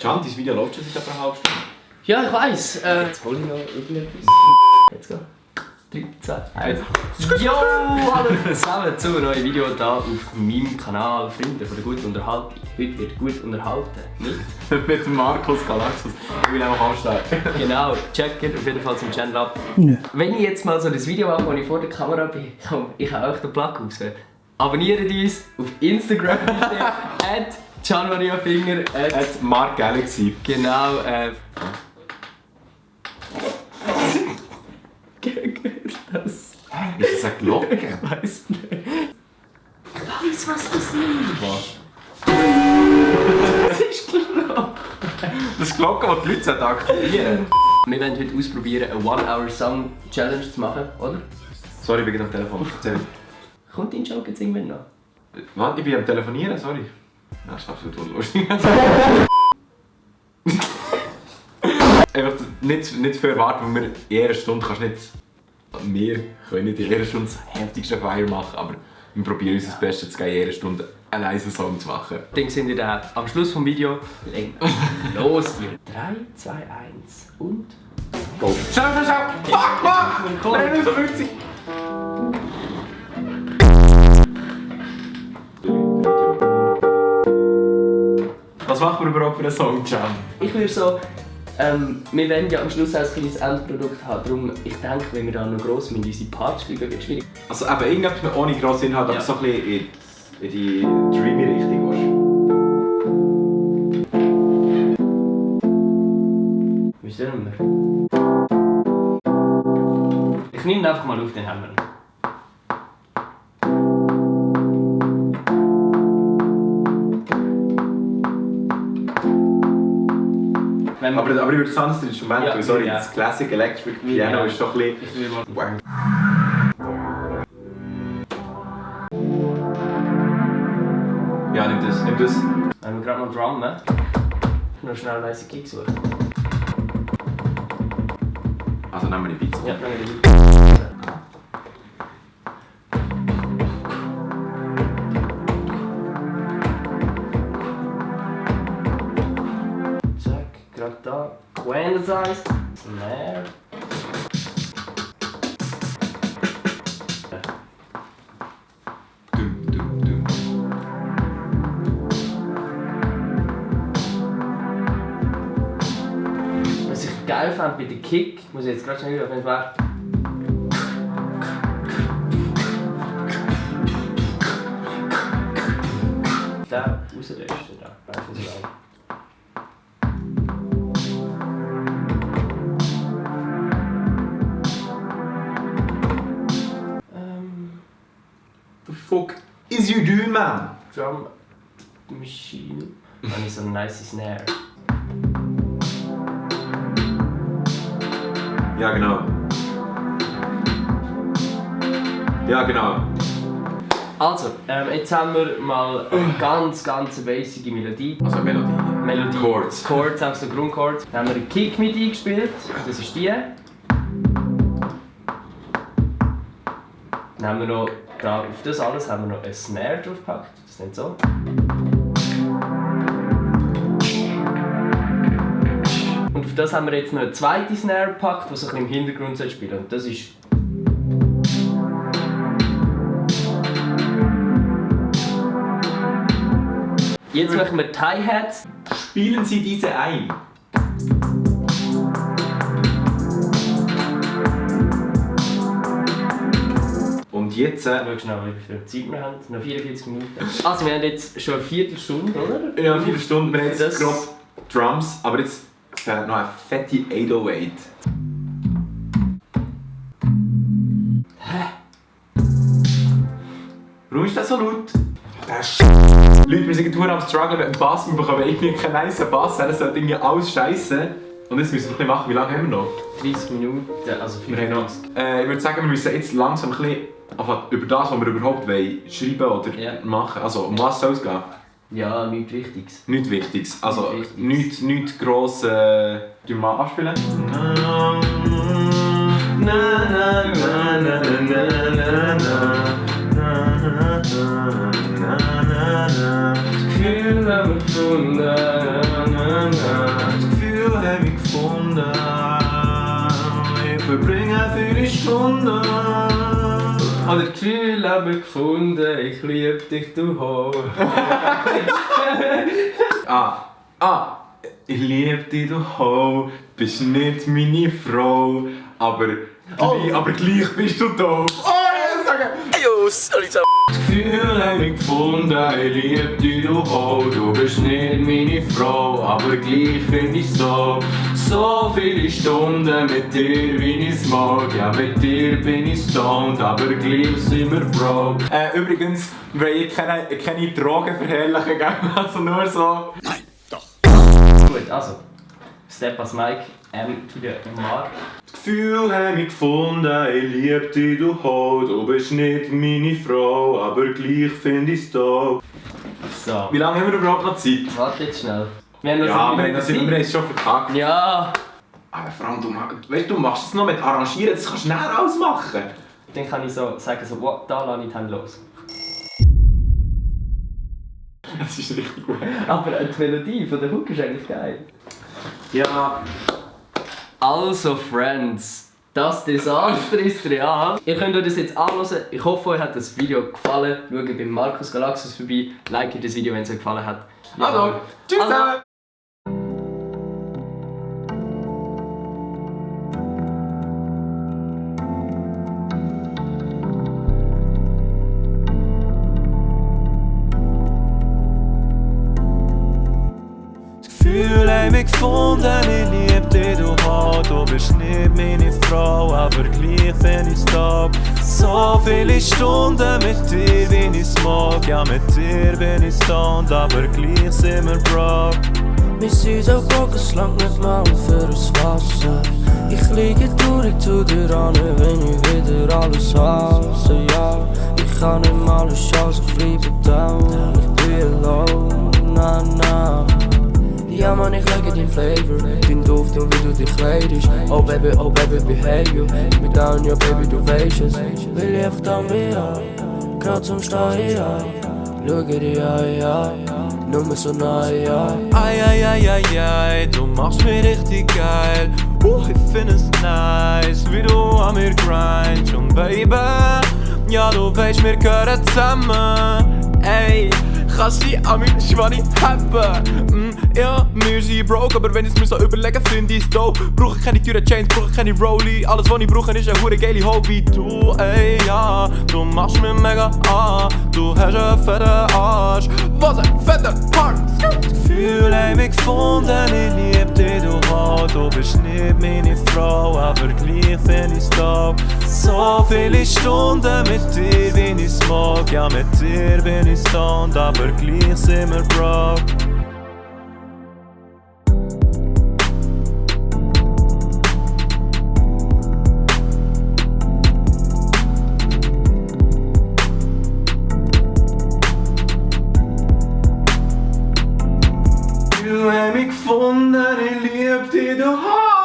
Can, dein Video läuft schon seit etwa einer halben Stunde. Ja, ich weiss. Jetzt hol ich noch irgendetwas. Jetzt go. 3, 2, 1. Jo, hallo zusammen zu einem neuen Video hier auf meinem Kanal Freunde von der guten Unterhaltung. Heute wird gut unterhalten. Mit Markus Galaxus. Ich will einfach ansteigen. Genau, checkt auf jeden Fall zum Channel ab. Ja. Wenn ich jetzt mal so ein Video mache, wo ich vor der Kamera bin, ich habe auch den Plug raus. Abonniert uns auf Instagram bitte, @CanMariaFinger, @MarkGalaxy. genau, das. Ist das eine Glocke? Ich weiss nicht. Ich weiss, was das ist. Was? Das ist klar. Das ist die Glocke, die die Leute aktivieren. Wir werden heute ausprobieren, eine 1-Hour-Song-Challenge zu machen, oder? Sorry, ich bin am Telefon. Erzähl. Kommt dein Joke jetzt irgendwann noch? Was? Ich bin am Telefonieren, sorry. Das ist absolut unlustig. Einfach nicht für erwarten, weil wir in einer Stunde kannst nicht... Wir können nicht in einer Stunde das heftigste Feier machen, aber wir probieren uns das Beste zu geben, in einer Stunde einen leisen Song zu machen. Dann sind wir dann am Schluss des Videos. Los, dir. 3, 2, 1 und... Go! Schau! Fuck, Mann! 53! Was machen wir überhaupt für einen Song, Can? Ich würde so... wir werden ja am Schluss auch ein kleines Endprodukt haben, darum ich denke, wenn wir da noch gross mit unsere Parts spielen, wird es schwierig. Also eben irgendetwas ohne grossen Inhalt, aber Ja. so ein bisschen in die dreamy Richtung, weißt du? Wie sollen wir? Ich nehme ihn einfach mal auf, den haben wir. Aber ich würde sagen, das Instrument, Ja, sorry, ja. das Classic Electric Piano Ja. ist doch ein bisschen... Ich will mal... Wang. Ja, nimm das. Wenn wir gerade mal drummen, noch schnell einen leisen Kick suchen. Also nehmen wir die Beats. Ja, dann wieder. Zack, gerade da. Quantisize. Snare. Dum, dum, dum. Was ich geil fand bei der Kick, muss ich jetzt gerade schnell wieder auf den Weg. Da rauslöschen, da. Weißt du, so lang. The fuck is you doing, man? Drum Machine. Dann ist so eine nice Snare. Ja, genau. Ja, genau. Also, jetzt haben wir mal eine ganz basic Melodie. Also Melodie. Melodie. Chords. Chords, auch so Grundchords. Dann haben wir einen Kick mit eingespielt. Das ist die. Dann haben wir noch, auf das alles haben wir noch eine Snare draufgepackt. Das nennt so. Und auf das haben wir jetzt noch eine zweite Snare gepackt, die so ein bisschen im Hintergrund spielen soll. Und das ist... Jetzt machen wir die Hi-Hats. Spielen Sie diese ein. Und jetzt... Schau schnell, wie viel Zeit wir haben. Noch 44 Minuten. Also wir haben jetzt schon eine Viertelstunde, oder? Ja, 4 Stunden. Wir haben jetzt Das- grob Drums, aber jetzt fehlt noch eine fette 808. Warum ist das so laut? Leute, wir sind am Struggle mit dem Bass, wir bekommen irgendwie keinen nice Bass, das sollte irgendwie alles scheiße. Und jetzt müssen wir ein bisschen machen, wie lange haben wir noch? 30 Minuten, also Wir haben noch 95. ich würde sagen, wir müssen jetzt langsam ein bisschen anfangen, über das, was wir überhaupt wollen, schreiben oder Ja. machen. Also, um was soll es gehen? Ja, nichts Wichtiges. Nichts Wichtiges. Also, Nichts nichts gross. Tun wir mal abspielen? Gefühl haben wir gefunden. gefunden. Oder Gefühl haben wir gefunden, ich lieb dich, du Ho. Ich lieb dich, du Ho, bist nicht meine Frau, aber gleich bist du doof. Oh, ja, sagen! Yo, sorry, so. Gefühl hab ich gefunden, ich lieb dich, du Ho, du bist nicht meine Frau, aber gleich find ich so. So viele Stunden mit dir, wie ich's mag, ja mit dir bin ich stoned, aber gleich sind wir broke. Übrigens, will ich keine Drogen verherrlichen, also nur so. Nein, doch. Gut, also. Step as Mike, to the MR. Das Gefühl hab ich gefunden, ich lieb dich, du Ho, du bist nicht meine Frau, aber gleich find ich's doof. So. Wie lange haben wir überhaupt noch Zeit? Warte jetzt schnell. Wir haben noch Ja, wir haben es schon verkackt. Ja. Aber vor allem, du machst es noch mit Arrangieren, das kannst du schnell ausmachen. Dann kann ich so sagen, so, wow, da lasse ich die Hände los. Das ist richtig gut. Aber die Melodie von der Hook ist eigentlich geil. Ja. Also, Friends, das Desaster ist real. Ihr könnt euch das jetzt anhören. Ich hoffe, euch hat das Video gefallen. Schaut bei Markus Galaxus vorbei. Like das Video, wenn es euch gefallen hat. Ja. Also, tschüss zusammen. Gefühl hab mich gefunden, ich lieb dich, du Ho, du bist nicht meine Frau, aber gleich find ich's top. So viele Stunden mit dir, wie ich's mag, ja mit dir bin ich stoned, aber gleich sind wir broke. Wir sind so broke, es langt nicht mal für das Wasser. Ich liege durch, tu dir an, wenn ich wieder alles hasse, ja. Ich kann nicht mal eine Chance, ich bleibe down, ich bin alone, na na. Ja man, ich lege dein Flavor, dein Duft und wie du dich kleidest. Oh baby, behave you. Ich bin down, ja baby, du weisst es. Will ich einfach da mehr, grad zum Stehen, ja. Schau dir an, nur mehr so nahe, ja. Ai, du machst mich richtig geil. Ich find es nice, wie du an mir grindst. Und Baby, ja du weisst, wir gehören zusammen. Ey, kannst dich an mir Schwanni haben. Ja, wir sind broke, aber wenn ich's mir so überlege, find ich's dope. Brauche keine teure Chains, brauche keine Rollie. Alles was ich brauche ist eine hure geile Ho wie du, ey, ja. Du machst mich mega an, du hast einen fetten Arsch. Was ein fetter Part! Gefühl hab mich gefunden, ich lieb dich, du Ho. Du bist nicht meine Frau, aber gleich find ich's top. So viele Stunden mit dir, wie ich's mag. Ja, mit dir bin ich stoned, aber gleich sind wir broke. Du hast mich gefunden, ich lieb dich, du Ho.